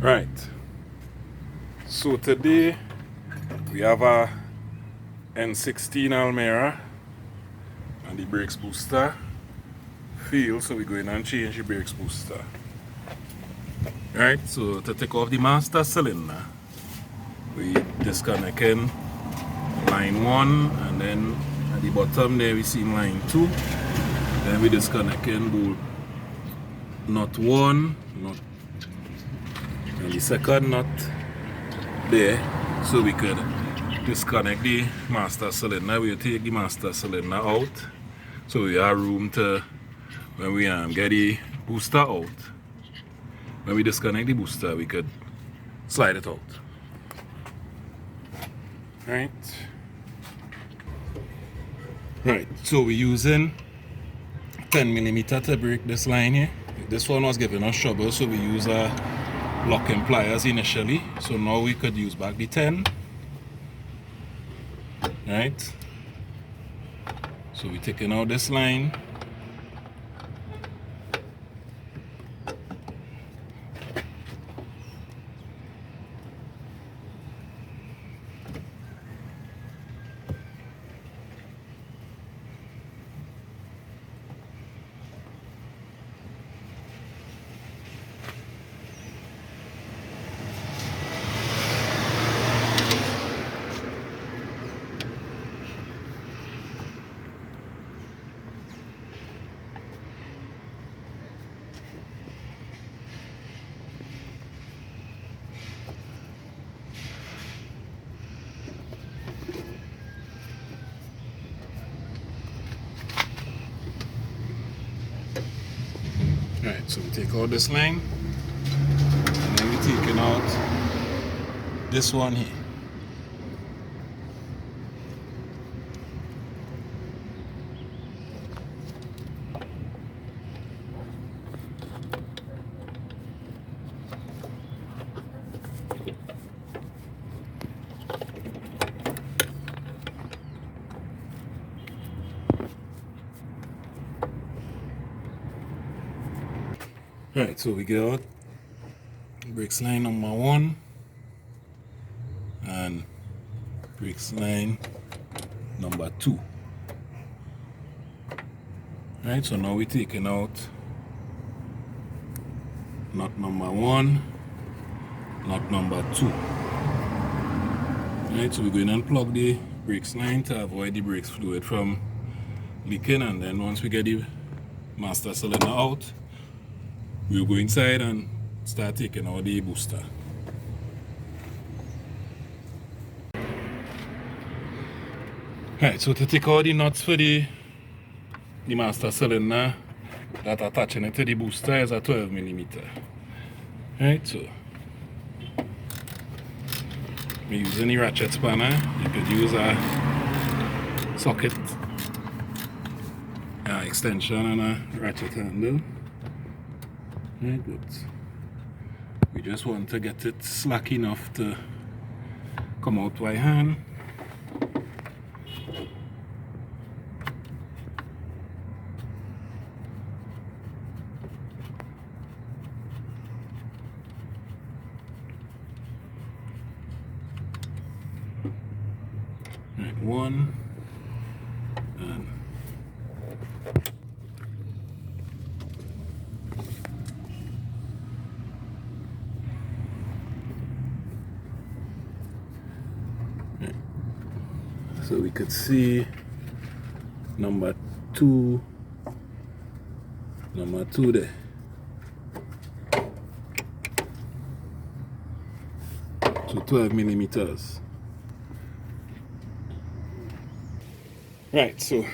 Right, so today we have a N16 Almera and the brakes booster failed, so we're going and change the brakes booster. Right, so to take off the master cylinder, we disconnecting line 1, and then at the bottom there we see line 2. Then we disconnecting bolt nut 1, nut, and the second nut there, so we could disconnect the master cylinder. We'll take the master cylinder out, so we have room to, when we get the booster out, when we disconnect the booster, we could slide it out. Right, so we're using 10mm to break this line here. This one was giving us trouble, so we use locking pliers initially. So now we could use back the 10. Right, so we're taking out this line. Right, so we take out this line, and then we're taking out this one here. Right, so we get out brakes line number 1 and brakes line number 2. Right, so now we're taking out nut number 1, nut number 2. Right, so we're going to unplug the brakes line to avoid the brakes fluid from leaking, and then once we get the master cylinder out, we'll go inside and start taking out the booster. Right, so to take out the nuts for the master cylinder that attaching it to the booster is a 12mm. Right, so we're using the ratchet spanner. You could use a socket extension and a ratchet handle. Right, but we just want to get it slack enough to come out by hand. Right, 1 and so we could see number 2 there. So 12mm. Right, so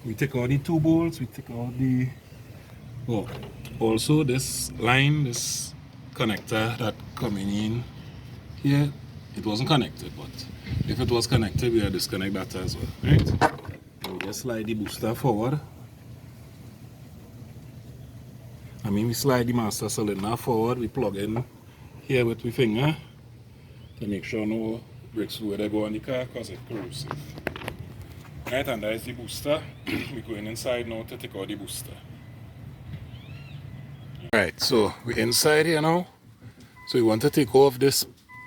we take out the 2 bolts, we take out the, oh, also this line, this connector that coming in here, it wasn't connected, but if it was connected, we will disconnect that as well. Right, we just slide the booster forward. We slide the master cylinder forward. We plug in here with my finger to make sure no brakes fluid go on the car because it's corrosive. Right, and that is the booster. We're going inside now to take out the booster. Right, so we're inside here now. So we want to take off this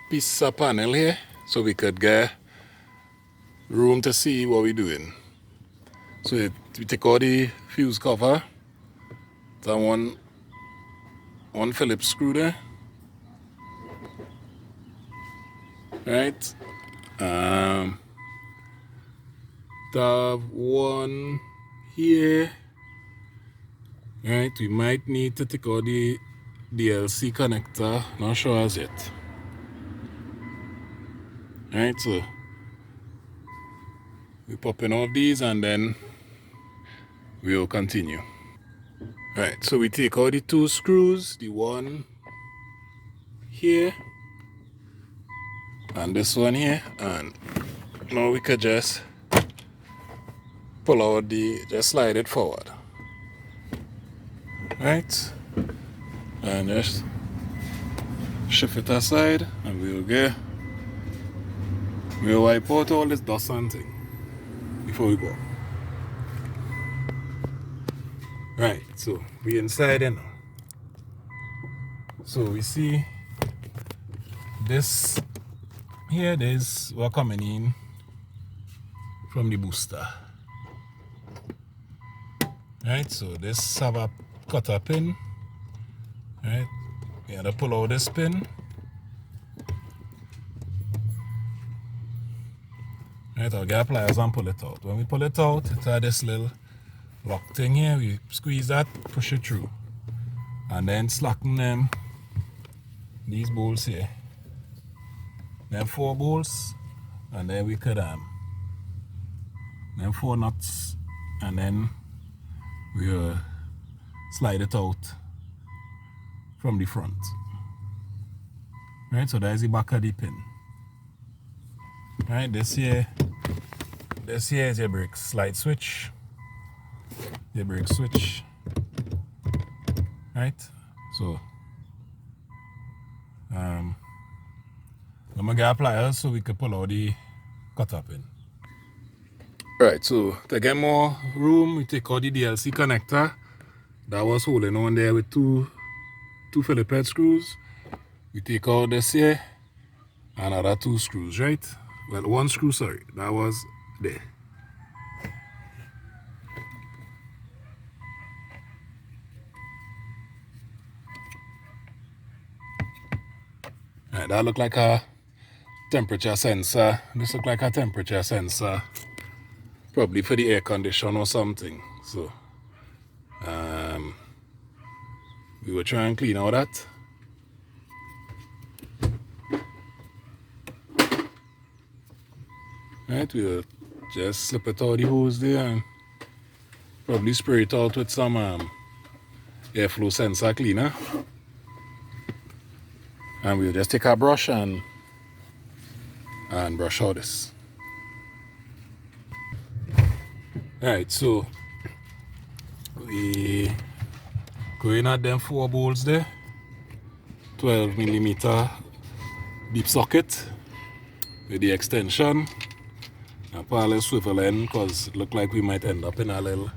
piece of panel here so we could get room to see what we're doing. So we take out the fuse cover. That one Phillips screw there. Right. The one here. Right. We might need to take out the DLC connector. Not sure as yet. Right. So we popping off these and then we'll continue. Right, so we take out the two screws, the one here and this one here, and now we could just pull out just slide it forward. Right, and just shift it aside and we'll wipe out all this dust and thing before we go. Right, so we inside here now. So we see this here, we're coming in from the booster. Right, so this have a cutter pin. Right, we have to pull out this pin. Right, I'll get pliers and pull it out. When we pull it out, it has this little lock thing here. We squeeze that, push it through, and then slacken these bolts here. Then 4 bolts, and then we could then 4 nuts, and then we'll slide it out from the front. Right, so there's the back of the pin. Right, this here is your brake slide switch. The brake switch. Right, so I'm gonna get pliers so we can pull out the cutter pin. Right, so to get more room, we take out the DLC connector that was holding on there with two Phillips head screws. We take out this here and another 2 screws, right? Well, 1 screw, sorry, that was there. Right, that look like a temperature sensor. This look like a temperature sensor, probably for the air condition or something. So we will try and clean out that. Right, we'll just slip it out the hose there and probably spray it out with some airflow sensor cleaner. And we'll just take our brush and brush out this. Alright, so we go in at them 4 bolts there, 12mm deep socket with the extension. And parallel swivel end, because it look like we might end up in a little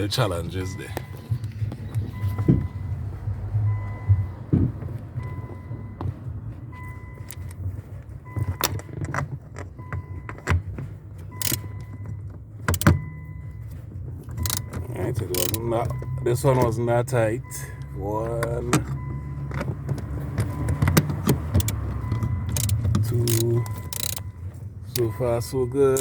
challenges there. Right, this one wasn't that tight. 1, 2. So far so good.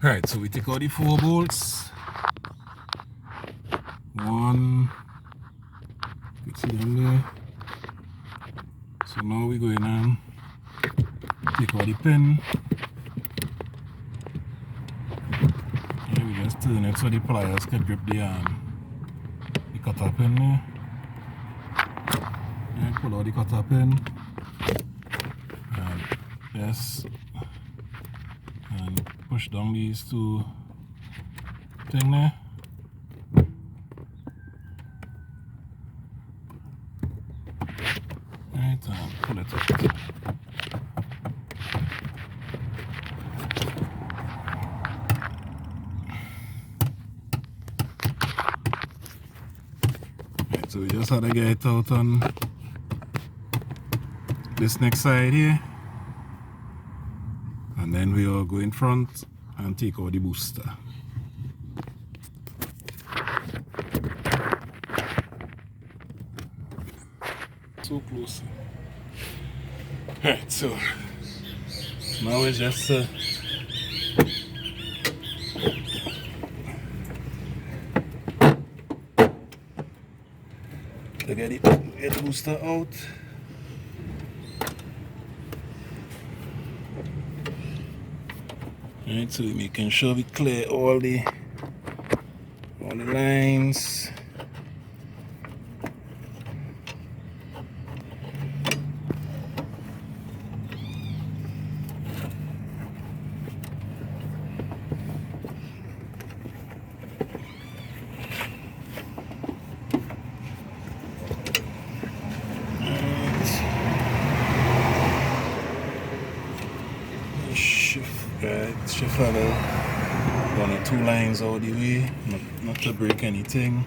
Right, so we take out the 4 bolts. 1, fix it in there. So now we go in and take out the pin. turn it so the pliers can grip the cutter pin there. And pull out the cutter pin. And yes. And push down these two things there. Right, and pull it out. Right, so we just had to get it out on this next side here. And then we will go in front and take out the booster. So close. Alright, so now it's just to get the booster out. Alright, so we're making sure we clear all the lines. Shift level, running 2 lines all the way, not to break anything.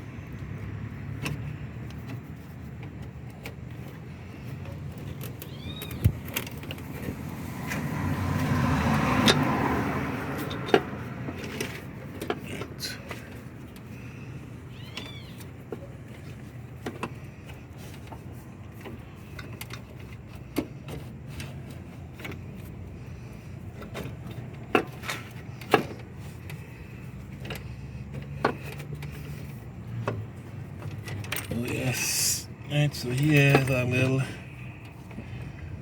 Oh yes, right, so here's our little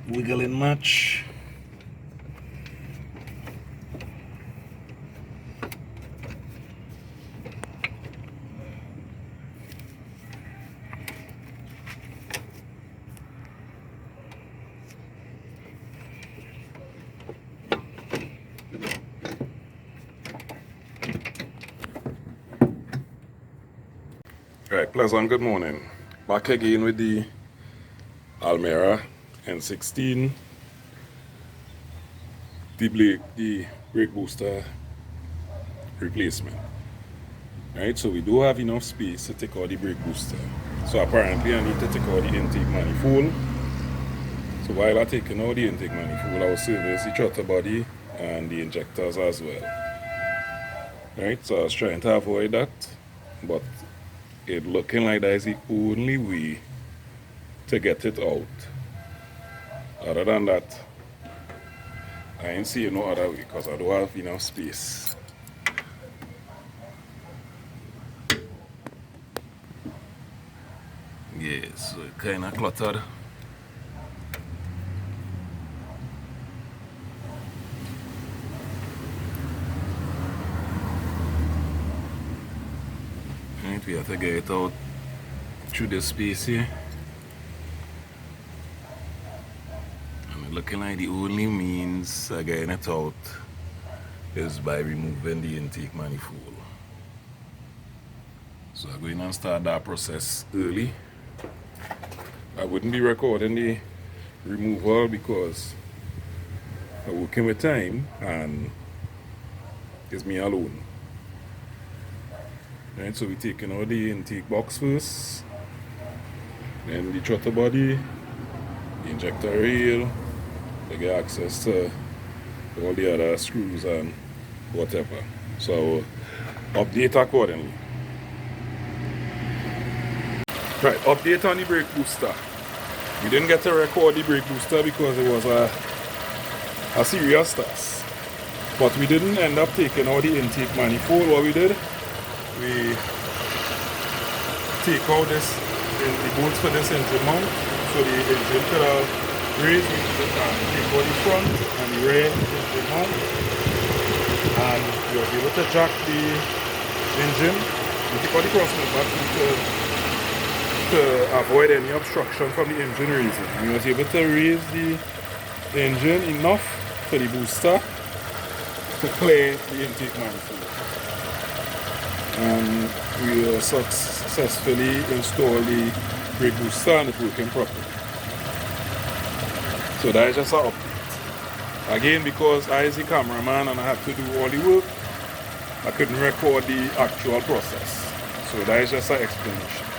wiggling match. Right, pleasant good morning. Back again with the Almera N16, the brake booster replacement. Right, so we do have enough space to take out the brake booster. So apparently I need to take out the intake manifold. So while I'm taking out the intake manifold, I will service the throttle body and the injectors as well. Right, so I was trying to avoid that, but it looking like that is the only way to get it out. Other than that, I ain't seeing no other way because I don't have enough space. Yeah, so it kinda cluttered. We have to get it out through the space here. And it's looking like the only means of getting it out is by removing the intake manifold. So I'm going to start that process early. I wouldn't be recording the removal because I'm working with time and it's me alone. Right, so we're taking out the intake box first, then the throttle body, the injector rail, to get access to all the other screws and whatever. So update accordingly. Right, update on the brake booster. We didn't get to record the brake booster because it was a serious task. But we didn't end up taking out the intake manifold. What we did, we take out the bolts for this engine mount so the engine could have raised and take out the front and the rear engine mount, and you'll be able to jack the engine. We take out the cross member to avoid any obstruction from the engine raising. And we was able to raise the engine enough for the booster to clear the intake manifold. And we successfully installed the brake booster and it's working properly. So that is just an update. Again, because I is the cameraman and I have to do all the work, I couldn't record the actual process. So that is just an explanation.